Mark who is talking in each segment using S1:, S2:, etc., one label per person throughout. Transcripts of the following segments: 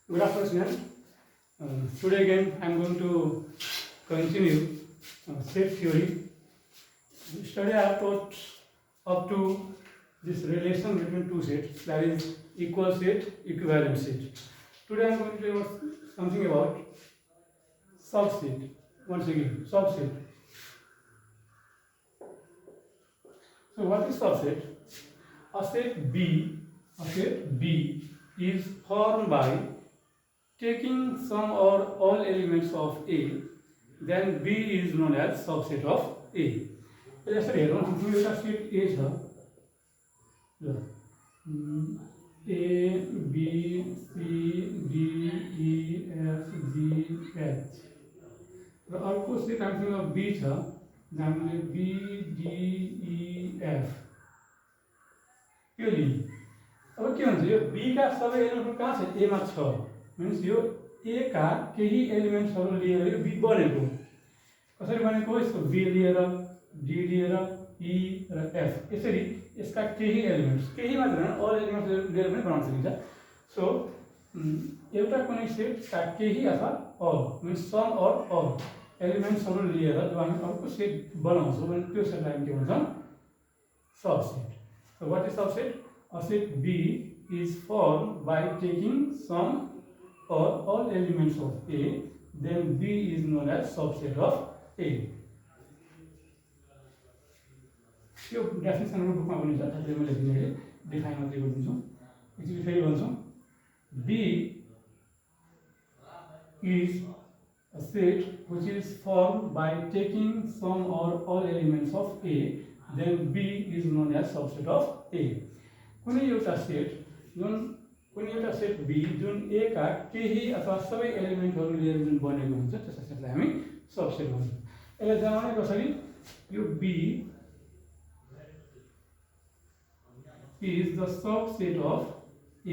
S1: Good afternoon. Today again I am going to continue set theory. Yesterday I have taught up to this relation between two sets, that is equal set, equivalent set. Today I am going to tell you something about subset. Once again, subset. So what is subset? A set B is formed by taking some or all elements of A, then B is known as subset of A. यसरी हेरौँ, हाम्रो एउटा set A छ, ल A B C D E F G H र अर्को set हामीसँग B छ, हामीले B D E F यो लियौँ। अब के हुन्छ, यो B का सबै एलिमेन्टहरु कहाँ छ? A मा छ। मीन्स यो A का केही एलिमेन्ट्सहरु लिएर यो B बनेको। कसरी बनेको? यसको B लिएर, D लिएर, E र F, यसरी यसका केही एलिमेन्ट्स, केही मात्र हैन, अल एलिमेन्ट्स लिएर पनि बनाउन सकिन्छ। सो एउटा कुनै सेटका केही अथवा all, means some or all एलिमेन्ट्सहरु लिएर जब हामी अर्को सेट बनाउँछौँ भने त्यो सेटलाई हामी के भन्छौँ? Subset. So what is subset? A set B is formed by taking some or all elements of A, then B is known as subset of A. यो डेफिनेसन हाम्रो बुकमा पनि छ, त्यसले मैले दिने डिफाइन मात्रै गरिदिन्छु। एकचोटि फेरि भन्छौँ, B is a set which is formed by taking some or all elements of A, then B is known as subset of A. कुनै एउटा सेट B जुन A का केही अथवा सबै एलिमेन्टहरु लिएर जुन बनेको हुन्छ त्यसै सेटलाई हामी सबसेट भन्छौँ। यसलाई जनाउने कसरी? यो B is the subset of A.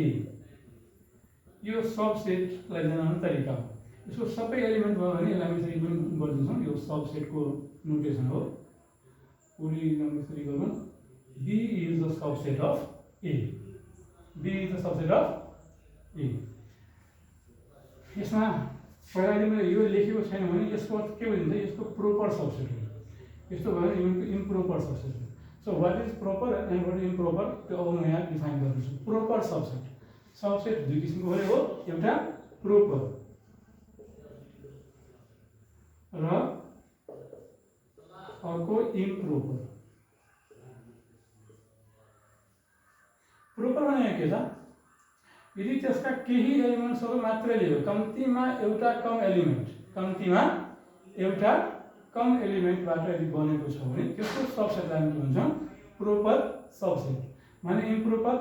S1: यो सबसेटलाई जनाउने तरिका हो। यसको सबै एलिमेन्ट भयो भने यसलाई हामी यसरी पनि गर्दिन्छौँ। यो सबसेटको नोटेसन हो। पुरै यसरी गरौँ, B is the subset of A. B is the subset of A. यसमा पहिला मैले यो लेखेको छैन भने यसको अर्थ के भन्छ? यसको प्रोपर सबसेट हो। यस्तो भयो भने इम्प्रोपर सबसेट हो। So what is proper and what is improper, त्यो अब म यहाँ डिफाइन गर्छु। प्रोपर सबसेट, सबसेट दुई किसिमको हो, एउटा प्रोपर र अर्को इम्प्रोपर। प्रोपर भनेको के छ? यदि त्यसका केही एलिमेन्ट्सहरु मात्रै लियो, कम्तीमा एउटा कम एलिमेन्टबाट यदि बनेको छ भने त्यसको सबसेटलाई हामी के भन्छौँ? Proper subset. माने इम्प्रोपर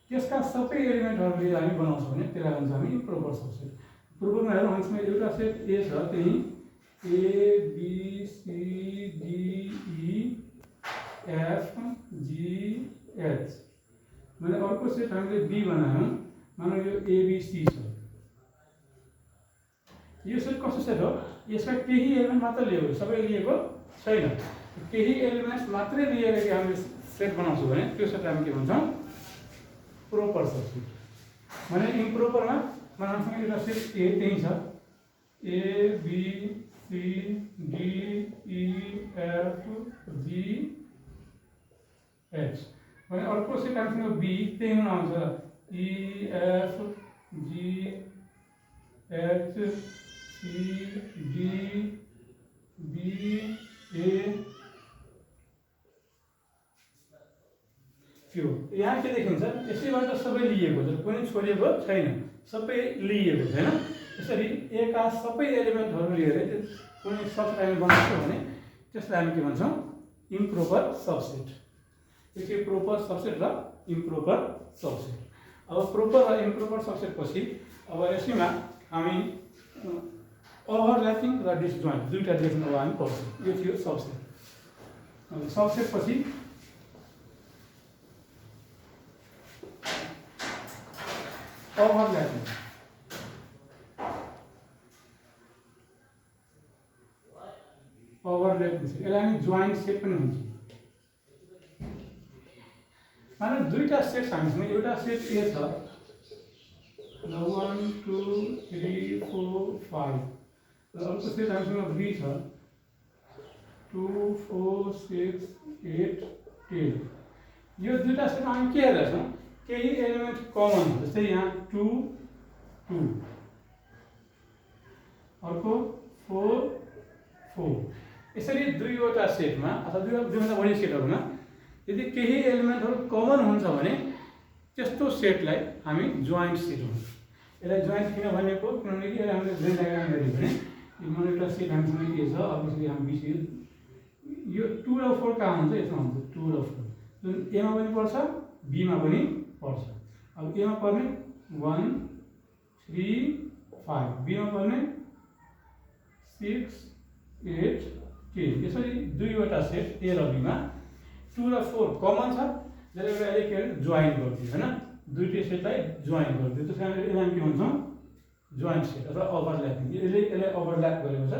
S1: त्यसका सबै एलिमेन्टहरु लिएर हामी बनाउँछौँ भने त्यसलाई भन्छौँ हामी इम्प्रोपर सबसेट। प्रोपरमा हेरौँ, हामीसँग एउटा सेट A छ, त्यही A B C D E F G H भने अर्को सेट हामीले B बनायौँ, मानौ यो ABC छ। यो सेट कस्तो सेट हो? यसका केही एलिमेन्ट मात्र लिएको, सबै लिएको छैन। केही एलिमेन्ट्स मात्रै लिएर कि हामीले सेट बनाउँछौँ भने त्यो सेटलाई हामी के भन्छौँ? Proper subset. भने इम्प्रोपरमा हामीसँग एउटा सेट A त्यही छ, A B C D E F G H भने अर्को सेट हामीसँग B त्यही हुन आउँछ, E F G H C D B A Q। यहाँ के देखिन्छ? यसैबाट सबै लिएको छ, कुनै छोडिएको छैन, सबै लिएको छ हैन। यसरी A का सबै एलिमेन्टहरु लिएर कुनै सबसेट हामी बनाउँछौँ भने त्यसलाई हामी के भन्छौँ? Improper subset. यो चाहिँ प्रोपर सबसेट र इम्प्रोपर सबसेट। अब प्रोपर र इम्प्रोपर सबसेट पछि अब यसैमा हामी ओभरल्यापिङ र डिसजोइन्ट दुईटा देख्न अब हामी पढ्छौँ। यो थियो सबसेट। अब सबसेट पछि ओभरल्यापिङ। ओभरल्यापिङ यसलाई हामी जोइन्ट सेट पनि भन्छौँ। माने दुईटा सेट हामीसँग, एउटा सेट A छ र 1 2 3 4 5 र अर्को सेट हामीसँग बी छ 2 4 6 8 10। यो दुईटा सेटमा हामी के हेर्दैछौँ, केही एलिमेन्ट कमन हो, जस्तै यहाँ 2 2, अर्को 4 4। यसरी दुईवटा सेटमा अथवा दुईभन्दा बढी सेटहरूमा यदि केही एलिमेन्टहरू कमन हुन्छ भने त्यस्तो सेटलाई हामी जोइन्ट सेट भन्छौँ। यसलाई जोइन्ट किन भनेको, किनभने यसलाई हामीले भेन डायग्राम हेऱ्यौँ भने यो एउटा सेट हामीसँग के छ, अर्को सेट हामी बी सेट, यो 2 र 4 कहाँ हुन्छ, यसमा हुन्छ 2 र 4, जुन एमा पनि पर्छ बीमा पनि पर्छ। अब एमा पर्ने 1 3 5, बीमा पर्ने 6 8 10। यसरी दुईवटा सेट ए र बीमा 2 र 4 कमन छ, जसले गर्दा यसले के भन्छ जोइन गरिदियो हैन, दुईटै सेटलाई जोइन गरिदियो। त्यस कारण यसलाई के भन्छौँ, जोइन्ट सेट अथवा ओभरल्यापिङ। यसले ओभरल्याप गरेको छ,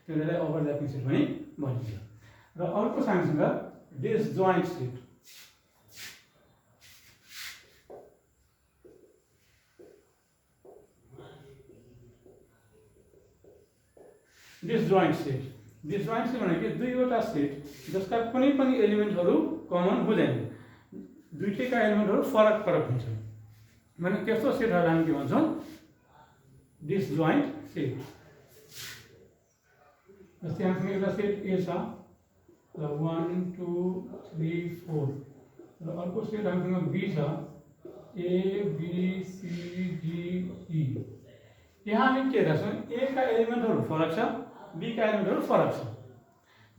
S1: त्यसले यसलाई ओभरल्यापिङ सेट पनि भनिन्छ। र अर्को छ हामीसँग डिसजोइन्ट सेट। डिसजोइन्ट सेट भनेको दुईवटा सेट जसका कुनै पनि एलिमेन्टहरू कमन हुँदैन, दुईटैका एलिमेन्टहरू फरक हुन्छ भने त्यस्तो सेटहरूलाई हामी के भन्छौँ, डिसजोइन्ट सेट। जस्तै हामीसँग एउटा सेट ए छ र 1 2 3 4 र अर्को सेट हामीसँग बी छ A B C D E. यहाँ हामी के हेर्छौँ, ए का एलिमेन्टहरू फरक छ, बी का एलिमेन्टहरू फरक छ,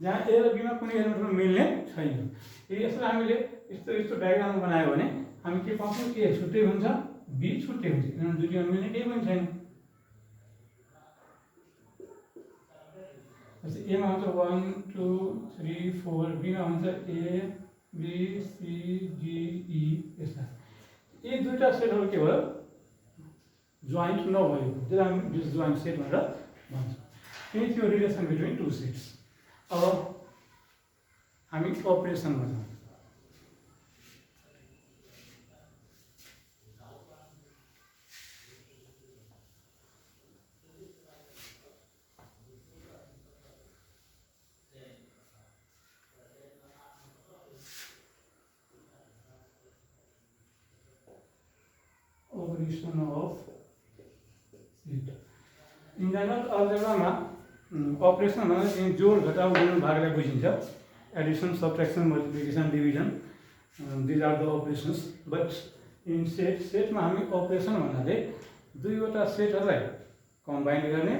S1: जहाँ ए र बीमा कुनै एलिमेन्टहरू मिल्ने छैन। यदि यसलाई हामीले यस्तो डायग्राम बनायो भने हामी के पाउँछौँ, ए छुट्टै हुन्छ, बी छुट्टै हुन्छ, किनभने दुईटैमा मिल्ने केही पनि छैन। जस्तै एमा हुन्छ 1 2 3 4, बीमा हुन्छ A B C D E. यस्ता यी दुईटा सेटहरू के भयो, जोइन्ट नभएको, त्यसलाई हामी डिसजोइन्ट सेट भनेर भन्छौँ। यही थियो रिलेसन बिट्विन टु सेट्स। अब हामी अपरेसनमा जाउँ। Operation of set. In general algebra operation भनेको जोड घटाउ गुणन भागलाई बुझिन्छ। Addition subtraction multiplication division, these are the operations. But in सेटमा हामी अपरेसन भन्नाले दुईवटा सेटहरूलाई कम्बाइन गर्ने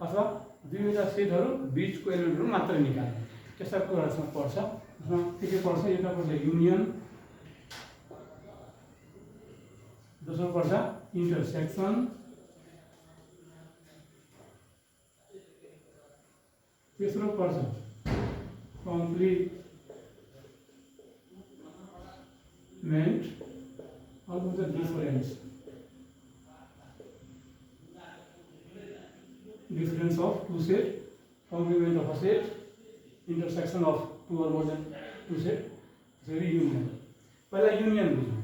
S1: अथवा दुईवटा सेटहरू बिचको एलिमेन्टहरू मात्र निकाल्ने, त्यस्ता कुराहरूसँग पर्छ। यसमा के पर्छ, एउटा पर्छ युनियन, दोस्रो पर्छ इन्टरसेक्सन, तेस्रो पर्छ कम्प्लिमेन्ट, अर्को छ difference, difference of two set, complement of a set, intersection of two or more than two set, त्यसरी युनियन। पहिला युनियन बुझौँ।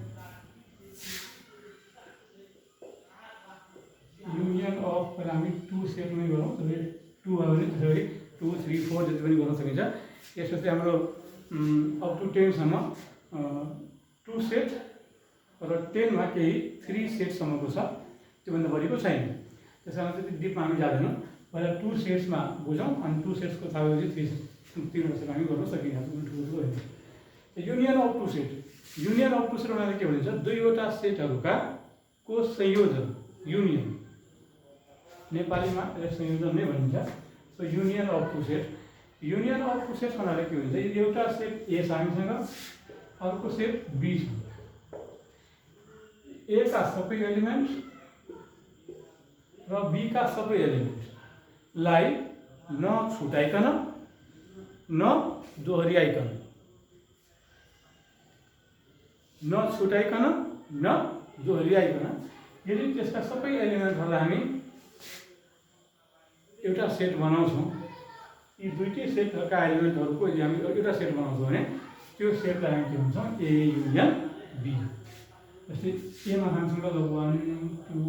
S1: युनियन अफ पहिला हामी टू सेटमै गरौँ, त्यसरी टू भयो भने त्यसरी 2 3 4 जति पनि गर्न सकिन्छ। यसपछि हाम्रो अप टु 10 सम्म 2 सेट र 10 मा केही 3 सेटसम्मको छ, त्योभन्दा बढीको छैन। त्यसैले त्यति डिपमा हामी जाँदैनौँ। पहिला 2 सेट्समा बुझौँ, अनि 2 सेट्सको थाहा भएपछि 3 सेट हामी गर्न सकिन्छ। Union of two set, union of two set भन्नाले के भनिन्छ, दुईवटा सेटहरूका को संयोजन, युनियन, नेपालीमा यसलाई संयोजन नै भनिन्छ। So union of two set, union of two set भन्नाले के हुन्छ, एउटा सेट ए छ हामीसँग, अर्को सेट बी छ। ए का सबै एलिमेन्ट र बी का सबै एलिमेन्टलाई न छुटाइकन न दोहोऱ्याइकन, यदि त्यसका सबै एलिमेन्टहरूलाई हामी एउटा सेट बनाउँछौँ, यी दुईटै सेटका एलिमेन्टहरूको यदि हामी एउटा सेट बनाउँछौँ भने त्यो सेटलाई हामी के भन्छौँ, ए युनियन बी। जस्तै एमा थाम्छौँ ल 1 2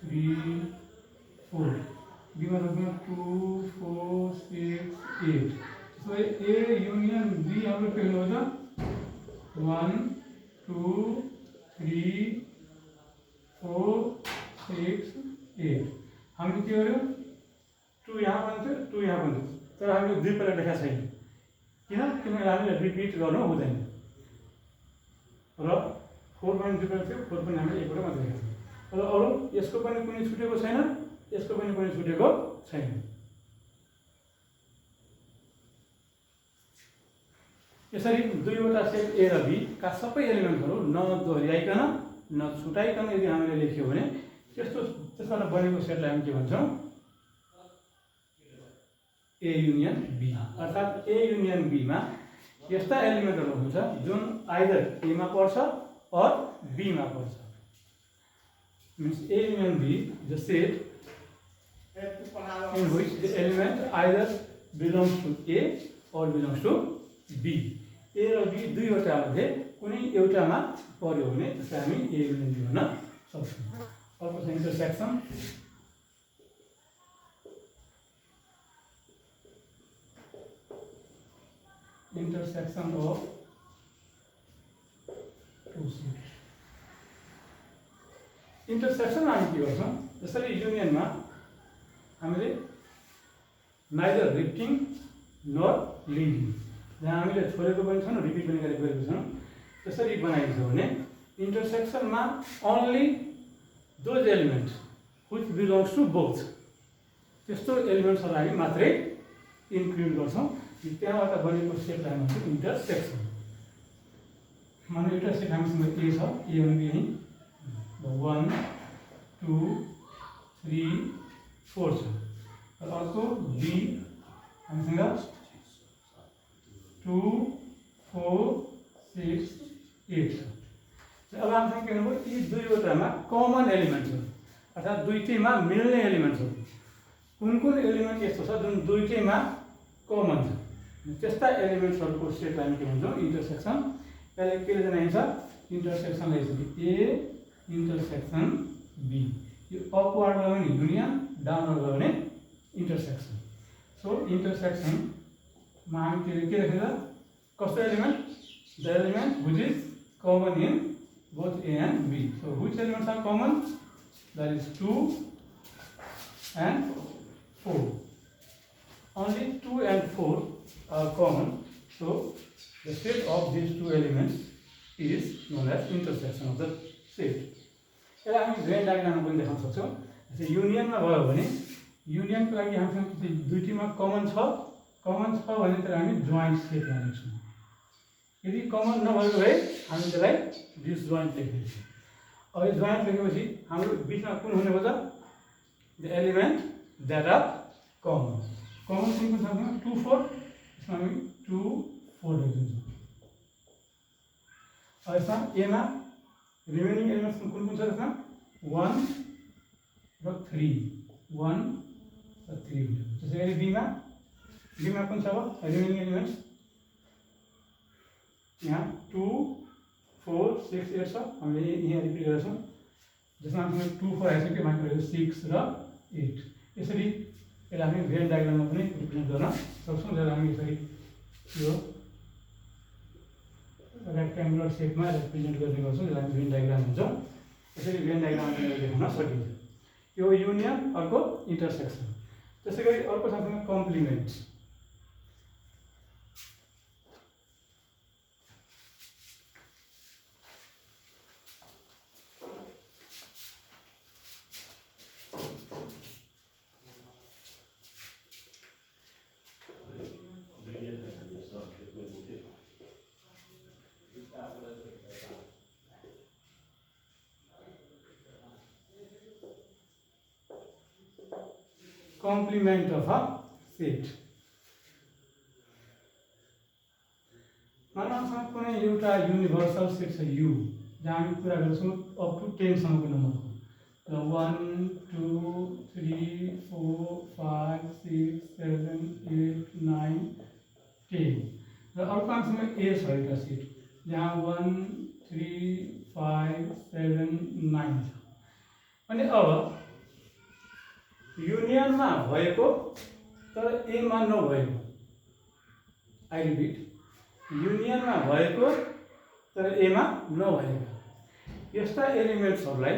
S1: 3 4, बीमा थाम्छौँ 2 4 6 8। सो ए युनियन बी हाम्रो के हुनु पर्छ 1 2 3 4 6 8। हामीले के गर्यो 2 यहाँ बन्छ 2 यहाँ बन्छ, तर हामीले 2 पहिला लेखेका छैन। किनभने हामीले रिपिट गर्नु हुँदैन र 4 पनि 2 पहिला थियो, 4 पनि हामीले एकपल्ट मात्र लेखेका छौँ। र अरू यसको पनि कुनै छुटेको छैन, यसको पनि कुनै छुटेको छैन। यसरी दुईवटा सेट ए र बी का सबै एलिमेन्टहरू नदोहोऱ्याइकन नछुटाइकन यदि हामीले लेख्यो भने त्यसबाट बनेको सेटलाई हामी के भन्छौँ ए युनियन बी। अर्थात् ए युनियन बीमा यस्ता एलिमेन्टहरू हुन्छ जुन आइदर एमा पर्छ और बीमा पर्छ। Means A union B the set in which the element either belongs to A or belongs to B। ए र बी दुईवटा मध्ये कुनै एउटामा पर्यो भने त्यसलाई हामी ए युनियन बी भन्न सक्छौँ। अर्को छ intersection. Intersection of two set. इन्टरसेक्सनमा हामी के गर्छौँ, जसरी युनियनमा हामीले नाइदर रिपिटिङ नर लिङ्किङ, जहाँ हामीले छोडेको पनि छौँ रिपिट पनि गरेको छौँ, त्यसरी बनाएको छ भने इन्टरसेक्सनमा only those element which belongs to both, त्यस्तो एलिमेन्ट्सहरू हामी मात्रै इन्क्लुड गर्छौँ। त्यहाँबाट बनेको सेटलाई हामी भन्छौँ इन्टरसेक्सन। मानौँ एउटा सेट हामीसँग ए छ, ए भने यहीँ 1 2 3 4 छ, र अर्को बी हामीसँग 2 4 6 8 छ। अब हामीसँग के भन्नुभयो यी दुईवटामा कमन एलिमेन्ट छ, अर्थात् दुईटैमा मिल्ने एलिमेन्ट छ। कुन कुन एलिमेन्ट यस्तो छ जुन दुईटैमा कमन छ, त्यस्ता एलिमेन्ट्सहरूको सेटलाई हामी के भन्छौँ इन्टरसेक्सन। यसलाई के जनाइन्छ इन्टरसेक्सनलाई यसरी ए इन्टरसेक्सन बी। यो अपवार्ड गयो भने युनियन, डाउनवर्ड गयो भने इन्टरसेक्सन। सो इन्टरसेक्सनमा हामी के लेखेर कस्तो element the element which is common in both A and B. So which elements are common, that is 2 and 4। Only 2 and 4 are common, so the set of these two elements is known as intersection of the set। यसलाई हामी van डायग्राममा पनि देखाउन सक्छौँ। जस्तै युनियनमा भयो भने युनियनको लागि हामीसँग दुईटैमा कमन छ भने त्यसलाई हामी जोइन्ट सेटमा लेख्छौँ। यदि कमन नभएको भए हामी त्यसलाई डिसजोइन्ट लेख्छौँ। अब यो जोइन्ट लेखेपछि हाम्रो बिचमा कुन हुने पर्छ the element that are common. Common कुन कुन छ भने 2 4, यसमा हामी 2 4 लेखिदिन्छौँ। अब यसमा एमा रिमेनिङ एलिमेन्ट्स कुन कुन छ, त्यसमा 1 र 3 1 र 3 हुन्छ। त्यसै गरी बीमा कुन छ अब रिमेनिङ एलिमेन्ट्स यहाँ 2 4 6 8 छ, हामीले यहाँ रिपिट गरेका छौँ, जसमा हामीसँग 2 4 आइसक्यो, बाँकी रहेको 6 र 8। यसरी यसलाई हामी भेन डायग्राममा पनि रिप्रेजेन्ट गर्न सक्छौँ, जसलाई हामी यसरी यो रेक्ट्याङ्गुलर सेपमा रिप्रेजेन्ट गर्ने गर्छौँ, जसलाई हामी भेन डायग्राम भन्छौँ। यसरी भेन डायग्राममा देखाउन सकिन्छ। यो युनियन, अर्को इन्टरसेक्सन। त्यसै गरी अर्को छ complement. Complement of a set। मानव कुनै एउटा युनिभर्सल सेट छ U, जहाँ हामी कुरा गर्छौँ अप टु 10 सम्मको नम्बरको, 1 2 3 4 5 6 7 8 9 10। र अर्को हामीसँग A छ एउटा सेट, जहाँ 1 3 5 7 9 छ। अनि अब युनियनमा भएको तर ए मा नभएको, आई रिपिट, युनियनमा भएको तर ए मा नभएका यस्ता एलिमेन्ट्सहरूलाई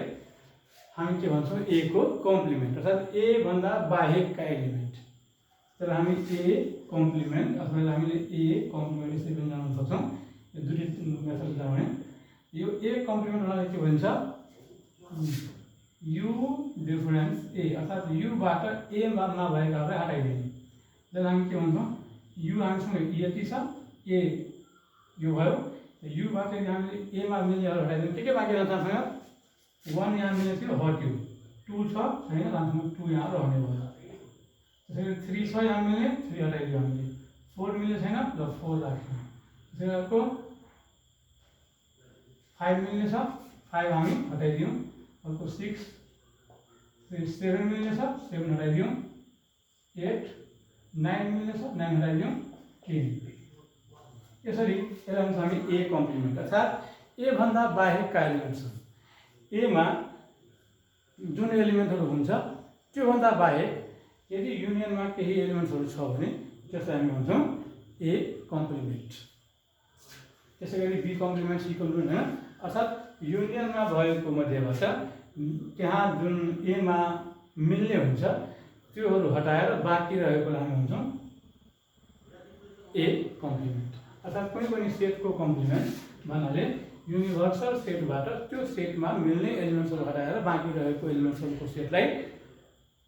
S1: हामी के भन्छौँ, ए को कम्प्लिमेन्ट, अर्थात् ए भन्दा बाहेकका एलिमेन्ट। तर हामी ए कम्प्लिमेन्ट अथवा हामीले ए कम्प्लिमेन्ट यसरी पनि जान्न सक्छौँ। यो दुई मेथड जाने यो ए कम्प्लिमेन्ट हुनाले के भन्छ, यु डिफरेन्स ए, अर्थात् युबाट ए मा नभएकालाई हटाइदिने। जब हामी के भन्छौँ, यु हामीसँग यति छ, ए यो भयो, युबाट हामीले ए मा मिल्नेहरू हटाइदिने। के बाँकी रहन्छ हामीसँग, 1 यहाँ मिल्ने थियो हट्यो, 2 छ छैन, हामीसँग 2 यहाँ रहने भयो। त्यसरी 3 छ यहाँ मिल्ने, 3 हटाइदियो हामीले, 4 मिल्ने छैन, ल 4 राख्यौँ। त्यसरी अर्को 5 मिल्ने छ, 5 हामी हटाइदियौँ। अर्को 6 7 मिल्ने छ, 7 हटाइदियौँ। 8 9 मिल्ने छ, 9 हटाइदियौँ। 10 यसरी यसलाई भन्छ हामी ए कम्प्लिमेन्ट, अर्थात् ए भन्दा बाहेकका एलिमेन्ट छन्। ए मा जुन एलिमेन्टहरू हुन्छ त्योभन्दा बाहेक यदि युनियनमा केही एलिमेन्ट्सहरू छ भने त्यसलाई हामी भन्छौँ ए कम्प्लिमेन्ट। त्यसै गरी बी कम्प्लिमेन्ट, सी कम्प्लिमेन्ट होइन, अर्थात् युनियनमा भएको मध्येबाट त्यहाँ जुन ए मा मिल्ने हुन्छ त्योहरू हटाएर बाँकी रहेकोलाई हामी भन्छौँ ए कम्प्लिमेन्ट। अर्थात् कुनै पनि सेटको कम्प्लिमेन्ट भन्नाले युनिभर्सल सेटबाट त्यो सेटमा मिल्ने एलिमेन्ट्सहरू हटाएर बाँकी रहेको एलिमेन्ट्सहरूको सेटलाई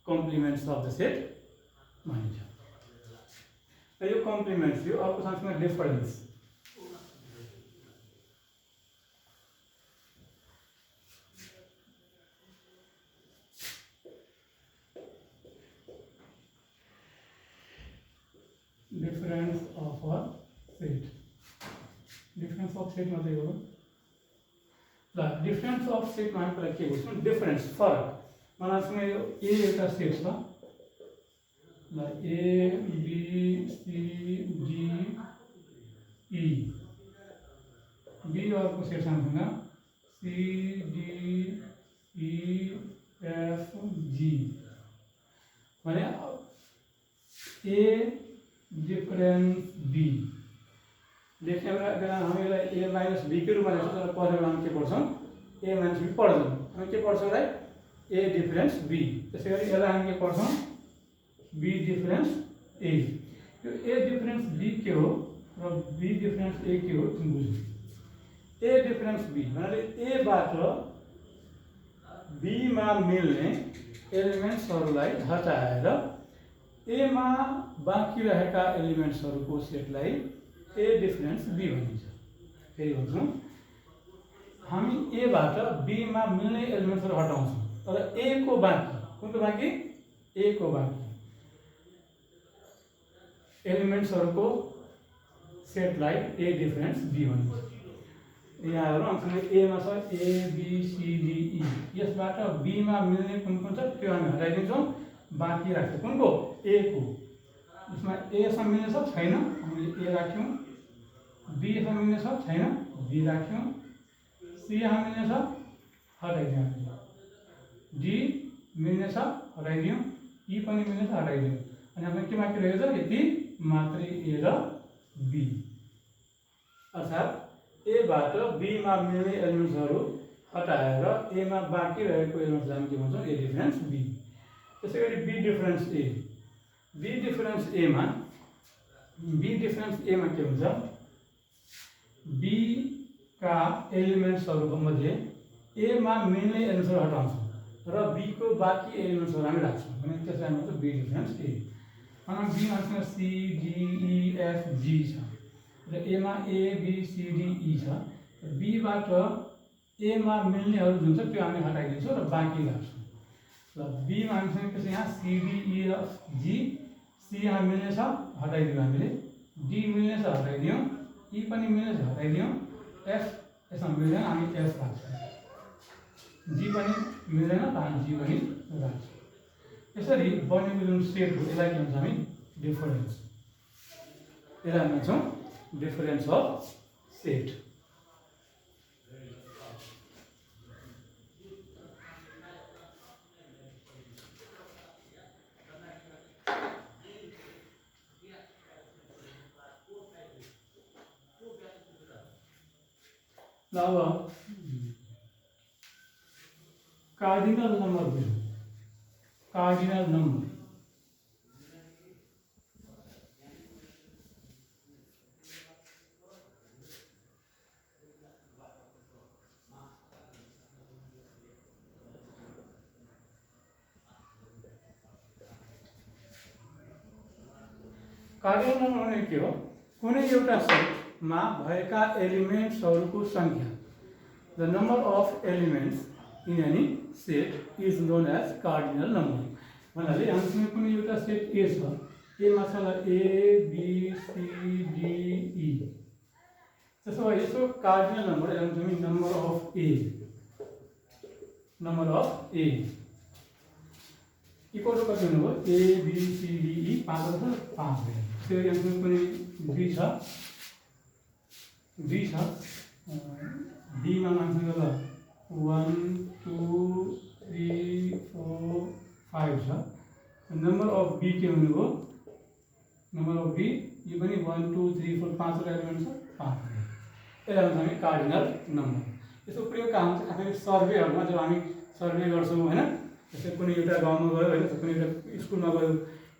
S1: कम्प्लिमेन्ट्स अफ द सेट भनिन्छ। र यो कम्प्लिमेन्ट्स थियो। अर्को सँगसँगै difference. Difference of a set, difference of set मात्रै गरौँ ल। डिफरेन्स अफ सेटमा हामी पहिला के बुझ्छौँ, डिफरेन्स, फरक। मनासँग यो ए एउटा सेट छ ल, A B C D E, B अर्को सेट सँग C D E F G भने ए डिफरेन्स बी लेख्ने बेला हामी यसलाई ए माइनस बी के रूपमा लेख्छौँ, तर पढ्ने बेला हामी के पढ्छौँ, ए माइनस बी पढ्छौँ। हामी के पढ्छौँ यसलाई, ए डिफरेन्स बी। त्यसै गरी यसलाई हामी के पढ्छौँ, बी डिफरेन्स ए। यो ए डिफरेन्स बी के हो र बी डिफरेन्स ए के हो तिमी बुझ्नु। ए डिफरेन्स बी भन्नाले एबाट बी मा मिल्ने एलिमेन्ट्सहरूलाई हटाएर ए मा बाँकी रहेका एलिमेन्ट्सहरूको सेटलाई ए डिफरेन्स बी भनिन्छ। फेरि भन्छौँ, हामी एबाट बी मा मिल्ने एलिमेन्ट्सहरू हटाउँछौँ, तर ए को बाँकी, कुनको बाँकी, ए को बाँकी एलिमेन्ट्सहरूको सेटलाई ए डिफरेन्स बी भनिन्छ। यहाँहरू हामीसँग ए मा छ A B C D E, यसबाट बी मा मिल्ने कुन कुन छ त्यो हामी हटाइदिन्छौँ, बाँकी राख्छौँ कुनको, ए को। यसमा एसँग मिल्ने छ छैन, हामीले ए राख्यौँ। बीसँग मिल्ने छ छैन, बी राख्यौँ। सीसँग मिल्ने छ हटाइदियौँ हामीले। डी मिल्ने छ हटाइदियौँ, ई पनि मिल्ने छ हटाइदियौँ। अनि हामीलाई के बाँकी रहेको छ, यति मात्रै, ए र बी। अर्थात् एबाट बी मा मिल्ने एलिमेन्ट्सहरू हटाएर ए मा बाँकी रहेको एलिमेन्ट्सलाई हामी के भन्छौँ, ए डिफरेन्स बी। त्यसै गरी B difference A, B difference A मा के हुन्छ, बी का एलिमेन्ट्सहरूको मध्ये ए मा मिल्ने एलिमेन्ट्सहरू हटाउँछौँ र बी को बाँकी एलिमेन्ट्सहरू हामी राख्छौँ भने त्यसलाई हामी भन्छौँ बी डिफरेन्स ए। अनि बी मासँग C D E F G छ र ए मा A B C D E छ। बीबाट ए मा मिल्नेहरू जुन छ त्यो हामी हटाइदिन्छौँ र बाँकी राख्छौँ। ल बीमा हामीसँग के छ, यहाँ C D E F G, C यहाँ मिल्ने छ हटाइदियौँ हामीले, डी मिल्ने छ हटाइदियौँ, ई पनि मिल्ने छ हटाइदियौँ, एफ यसमा मिल्दैन हामी एफ राख्छौँ, जी पनि मिल्दैन त हामी जी पनि राख्छौँ। यसरी बनेको जुन सेट हो यसलाई के भन्छ हामी, डिफरेन्स। यसलाई भन्छौँ डिफरेन्स अफ सेट। अब कार्डिनल नंबर बुझौँ। कार्डिनल नंबर कार्डिनल नंबर भनेको के हो? कुनै एउटा सेटमा भएका एलिमेन्ट्सहरूको संख्या। The number of elements in any set is known as cardinal number. भन्नाले हामीसँग कुनै एउटा सेट ए छ, एमा छ A B C D E. त्यसो भए यसको कार्डिनल नंबर हामी number of A equal to कति हुनुभयो? A B C D E 5 छ, 5 भयो। त्यसरी हामीसँग कुनै बी छ, बीमा हामीसँग ल 1 2 3 4 5 छ। नंबर अफ बी के हुनुभयो? नंबर अफ बी यो पनि 1 2 3 4 5 वटा एलिमेन्ट छ, 5 भयो। यसलाई भन्छ हामी कार्डिनल नंबर। यसको प्रयोग कहाँ हुन्छ? आफैले सर्वेहरुमा जब हामी सर्वे गर्छौं हैन, जस्तै कुनै एउटा गाउँमा गयो हैन, कुनै एउटा स्कुलमा गयो,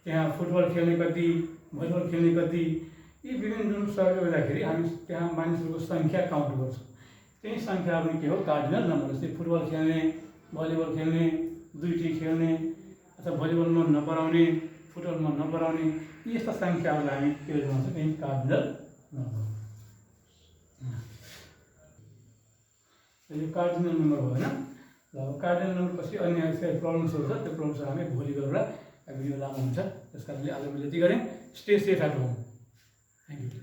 S1: त्यहाँ फुटबल खेल्ने कति, भलिबल खेल्ने कति, यी विभिन्न जुन सर्वे गर्दाखेरि हामी त्यहाँ मानिसहरूको संख्या काउन्ट गर्छौं। त्यही संख्या पनि के हो? Cardinal number. जस्तै फुटबल खेल्ने, भलिबल खेल्ने, दुई टिम खेल्ने, अथवा भलिबलमा नपराउने, फुटबलमा नपराउने, यी यस्ता संख्याहरूलाई हामी के भन्छौँ? त्यही कार्डिनल नंबर। यो कार्डिनल नंबर हो हैन। ल कार्डिनल नंबर पछि अन्य प्रब्लम्सहरु छ, त्यो प्रब्लम्सहरु हामी भोलि गरौँला। भिडियो लामो हुन्छ, त्यसकारणले आज मैले यति गरेँ। Stay safe at home. Thank you.